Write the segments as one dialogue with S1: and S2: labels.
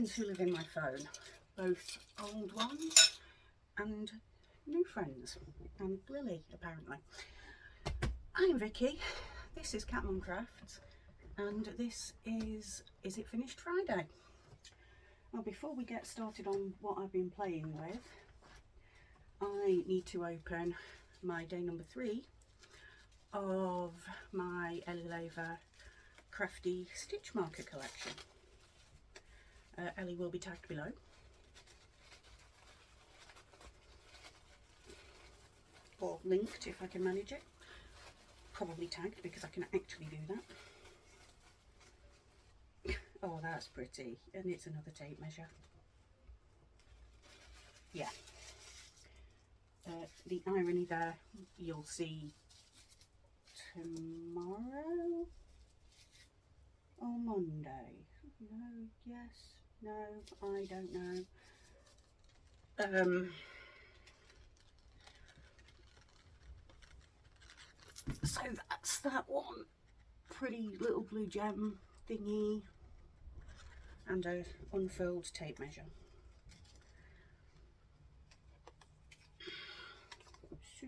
S1: friends who live in my phone, both old ones and new friends, and Lily apparently. I'm Vicky, this is Cat Mum Crafts, and this is It Finished Friday? Well, before we get started on what I've been playing with, I need to open my day number 3 of my Ellie Laver Crafty Stitch Marker collection. Ellie will be tagged below. Or linked if I can manage it. Probably tagged because I can actually do that. Oh, that's pretty. And it's another tape measure. Yeah. The irony there, you'll see tomorrow or Monday. No, yes, no, I don't know. So that's that one. Pretty little blue gem thingy and a unfurled tape measure. So,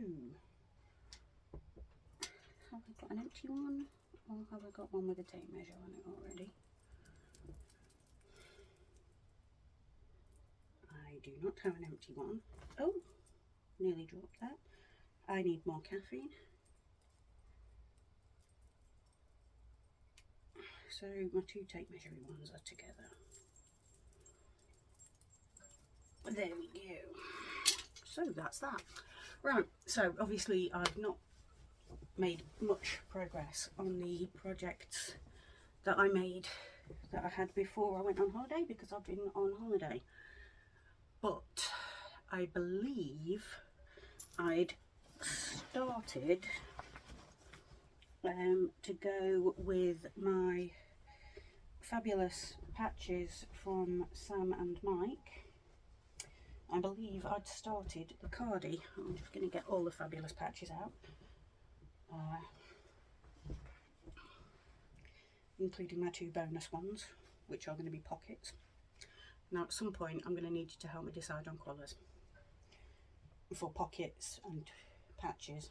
S1: have I got an empty one or have I got one with a tape measure on it already? I do not have an empty one. Oh, nearly dropped that. I need more caffeine. So my 2 tape measuring ones are together. There we go. So that's that. Right, so obviously I've not made much progress on the projects that I made that I had before I went on holiday because I've been on holiday. But I believe I'd started to go with my fabulous patches from Sam and Mike. I believe I'd started the cardie. I'm just going to get all the fabulous patches out, including my 2 bonus ones, which are going to be pockets. Now at some point I'm going to need you to help me decide on colours for pockets and patches.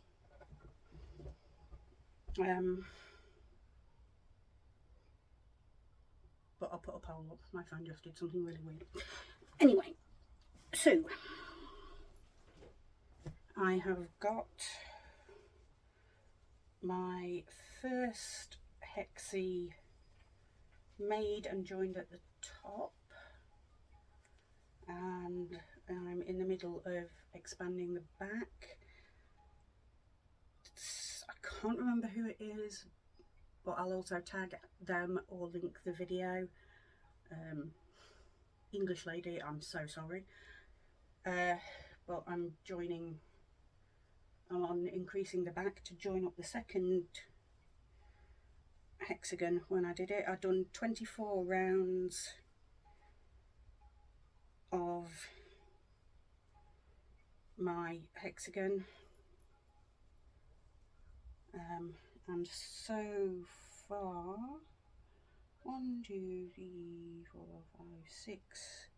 S1: But I'll put a poll up. My phone just did something really weird. Anyway, so I have got my first hexie made and joined at the top, and I'm in the middle of expanding the back. I can't remember who it is, but I'll also tag them or link the video. English lady, I'm so sorry. But I'm increasing the back to join up the second hexagon. When I did it, I'd done 24 rounds of my hexagon, and so far 1, 2, 3, 4, 5,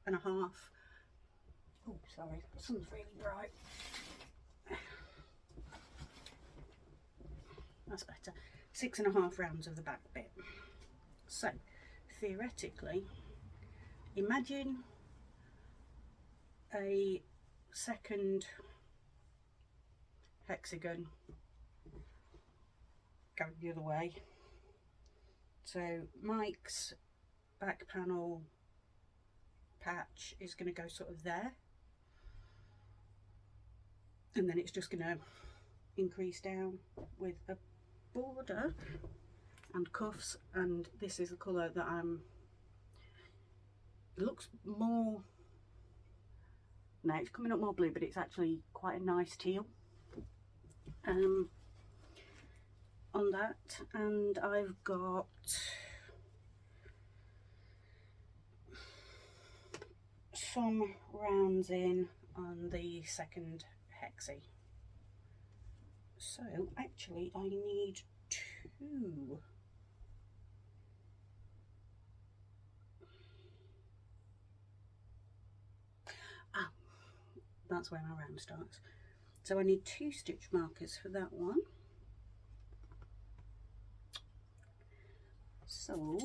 S1: 6.5. Oh, sorry, the sun's really bright. That's better. 6.5 rounds of the back bit. So theoretically, imagine a second hexagon going the other way. So Mike's back panel patch is going to go sort of there, and then it's just going to increase down with a border and cuffs, and this is the colour that it looks more, no, it's coming up more blue, but it's actually quite a nice teal on that. And I've got some rounds in on the second hexie. So actually I need 2. that's where my round starts. So I need 2 stitch markers for that one. So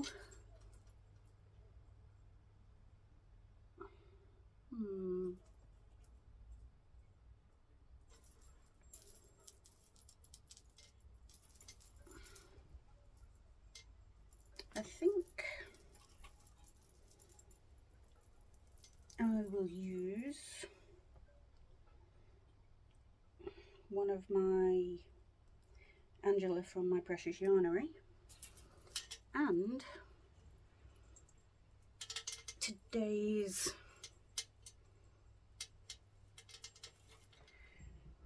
S1: I think I will use one of my Angela from My Precious Yarnery and today's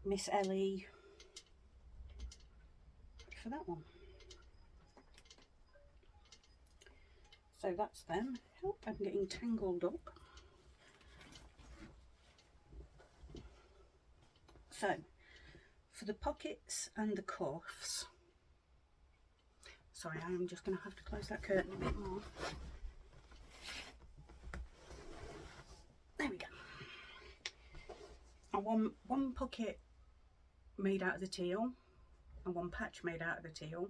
S1: Miss Ellie for that one. So that's them. Help, I'm getting tangled up. So for the pockets and the cuffs, sorry, I am just going to have to close that curtain a bit more. There we go. I want one pocket made out of the teal and one patch made out of the teal,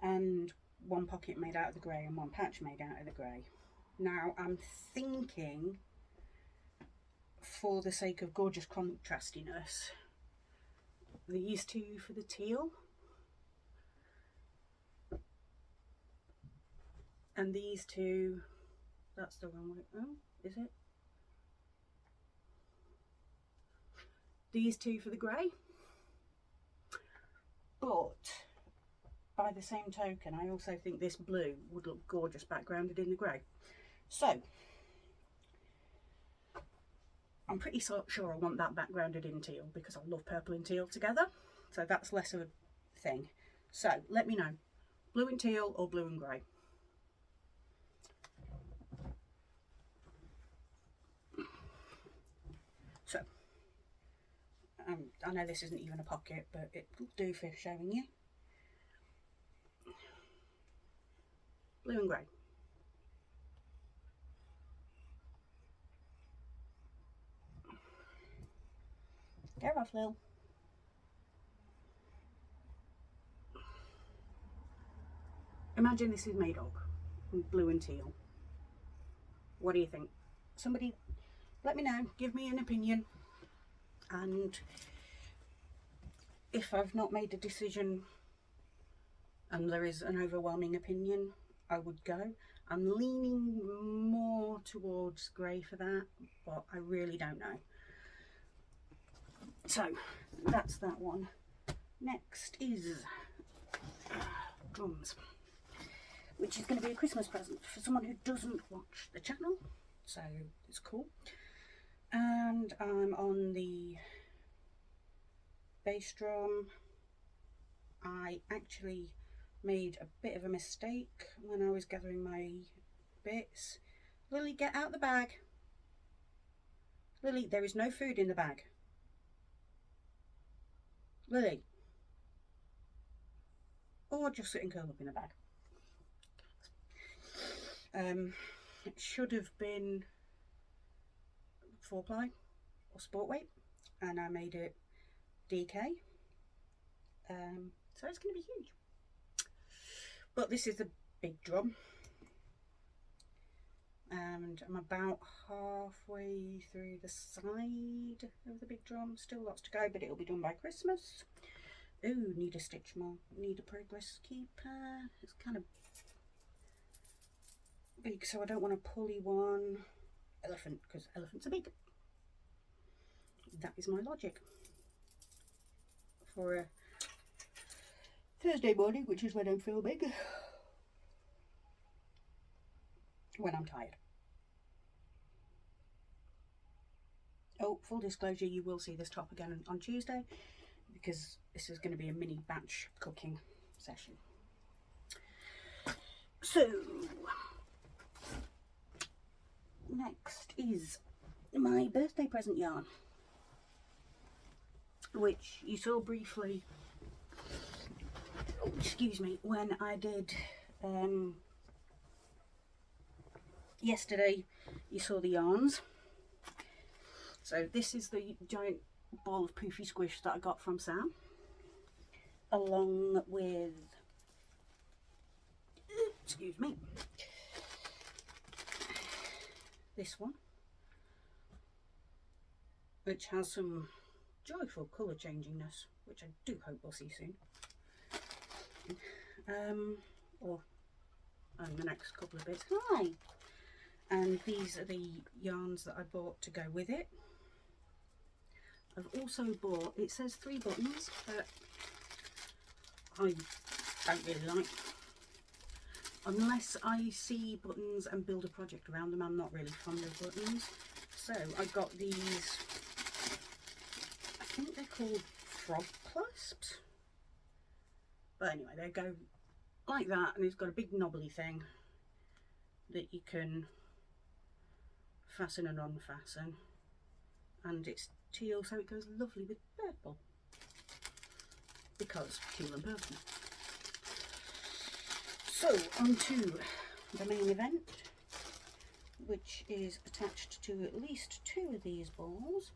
S1: and one pocket made out of the grey and one patch made out of the grey. Now I'm thinking, for the sake of gorgeous contrastiness, these 2 for the teal and these 2, that's the wrong way, oh, is it? These 2 for the grey. But by the same token, I also think this blue would look gorgeous backgrounded in the grey. So I'm pretty sure I want that backgrounded in teal because I love purple and teal together. So that's less of a thing. So let me know, blue and teal or blue and grey. So I know this isn't even a pocket, but it'll do for showing you. Blue and grey. Get off, Lil. Imagine this is made of blue and teal. What do you think? Somebody let me know, give me an opinion, and if I've not made a decision and there is an overwhelming opinion, I would go. I'm leaning more towards grey for that, but I really don't know. So that's that one. Next is drums, which is going to be a Christmas present for someone who doesn't watch the channel, so it's cool. And I'm on the bass drum. I actually made a bit of a mistake when I was gathering my bits. Lily, get out the bag. Lily, there is no food in the bag. Lily. Or just sit and curl up in the bag. It should have been 4-ply or sport weight, and I made it DK. So it's going to be huge. But this is the big drum, and I'm about halfway through the side of the big drum. Still lots to go, but it'll be done by Christmas. Ooh, need a stitch mark, need a progress keeper. It's kind of big, so I don't want a pulley one. Elephant, because elephants are big. That is my logic for a Thursday morning, which is when I'm filming, when I'm tired. Oh, full disclosure, you will see this top again on Tuesday, because this is going to be a mini batch cooking session. So next is my birthday present yarn, which you saw briefly, excuse me, when I did yesterday. You saw the yarns. So this is the giant ball of poofy squish that I got from Sam, along with, excuse me, this one, which has some joyful colour changingness, which I do hope we'll see soon, or in the next couple of bits. Hi! And these are the yarns that I bought to go with it. I've also bought, it says 3 buttons, but I don't really like. Unless I see buttons and build a project around them, I'm not really fond of buttons. So I got these, I think they're called frog clasps. But anyway, they go like that, and it's got a big knobbly thing that you can fasten and unfasten. And it's teal, so it goes lovely with purple. Because teal and purple. So, on to the main event, which is attached to at least 2 of these balls.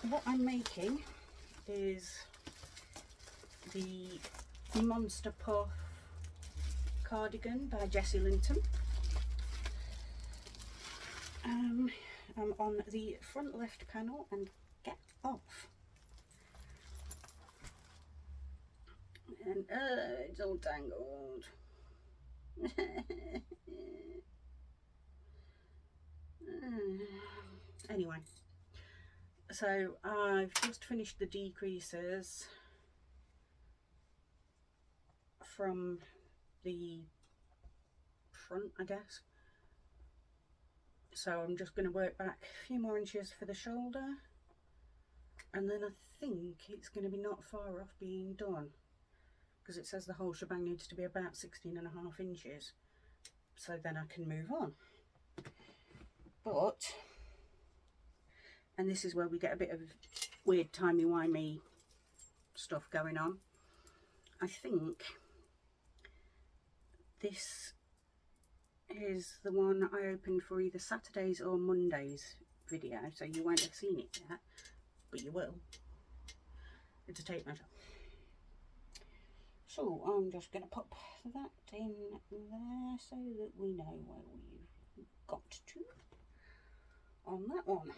S1: What I'm making is the Monster Puff cardigan by Jessie Linton. I'm on the front left panel, and get off. And it's all tangled. Anyway, so I've just finished the decreases from the front, I guess. So I'm just going to work back a few more inches for the shoulder, and then I think it's going to be not far off being done, because it says the whole shebang needs to be about 16.5 inches, so then I can move on. But, and this is where we get a bit of weird timey-wimey stuff going on, I think this is the one I opened for either Saturday's or Monday's video, so you won't have seen it yet, but you will. It's a tape measure. So I'm just going to pop that in there so that we know where we've got to on that one.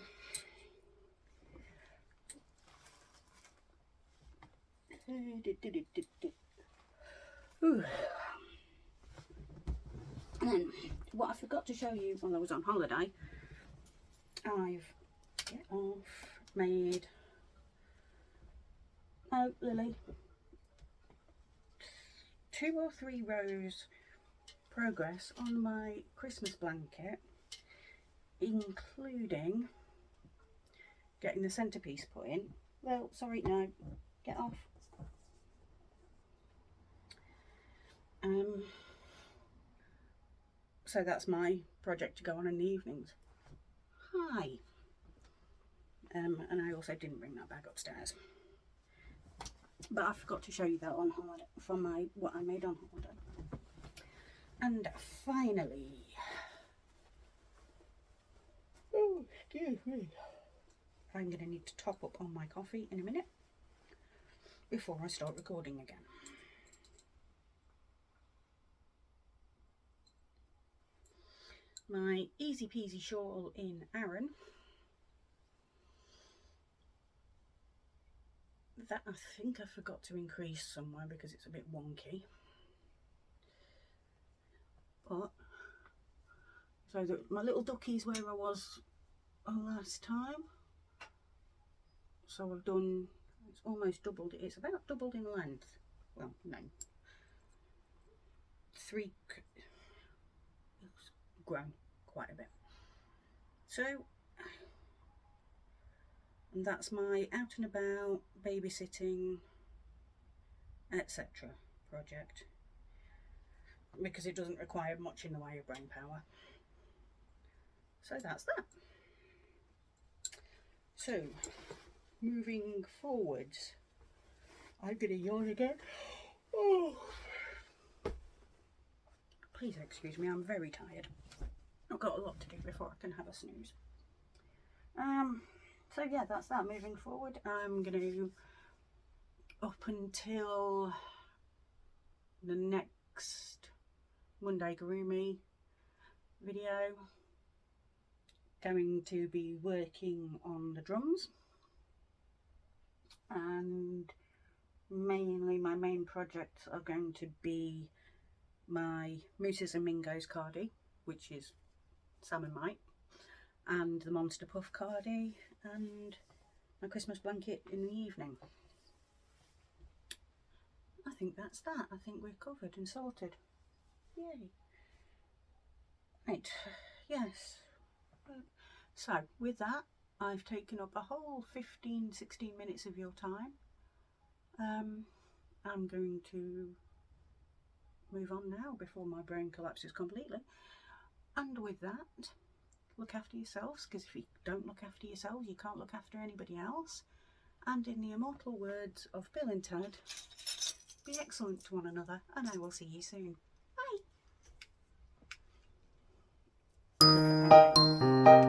S1: Ooh. And then what I forgot to show you while I was on holiday, I've made, oh Lily, 2 or 3 rows progress on my Christmas blanket, including getting the centrepiece put in. Well, sorry, no, get off. So that's my project to go on in the evenings. Hi. And I also didn't bring that bag upstairs, but I forgot to show you that on holiday from what I made on holiday. And finally, oh excuse me, I'm going to need to top up on my coffee in a minute before I start recording again. My easy peasy shawl in Aran, that I think I forgot to increase somewhere because it's a bit wonky, but so my little ducky's where I was last time, so I've done, it's almost doubled, it's about doubled in length, well no, 3, it's grown quite a bit. So, and that's my out and about babysitting etc. project, because it doesn't require much in the way of brain power. So that's that. So moving forwards, I'm gonna yawn again. Oh, please excuse me, I'm very tired. I've got a lot to do before I can have a snooze. So yeah, that's that. Moving forward, I'm going to, up until the next Monday Gurumi video, going to be working on the drums, and mainly my main projects are going to be my Mooses and Mingoes cardie, which is Sam and Mike, and the Monster Puff cardie, and my Christmas blanket in the evening. I think that's that. I think we're covered and sorted. Yay. Right, yes. So with that, I've taken up a whole 15-16 minutes of your time. I'm going to move on now before my brain collapses completely. And with that, look after yourselves, because if you don't look after yourselves, you can't look after anybody else. And in the immortal words of Bill and Ted, be excellent to one another, and I will see you soon. Bye.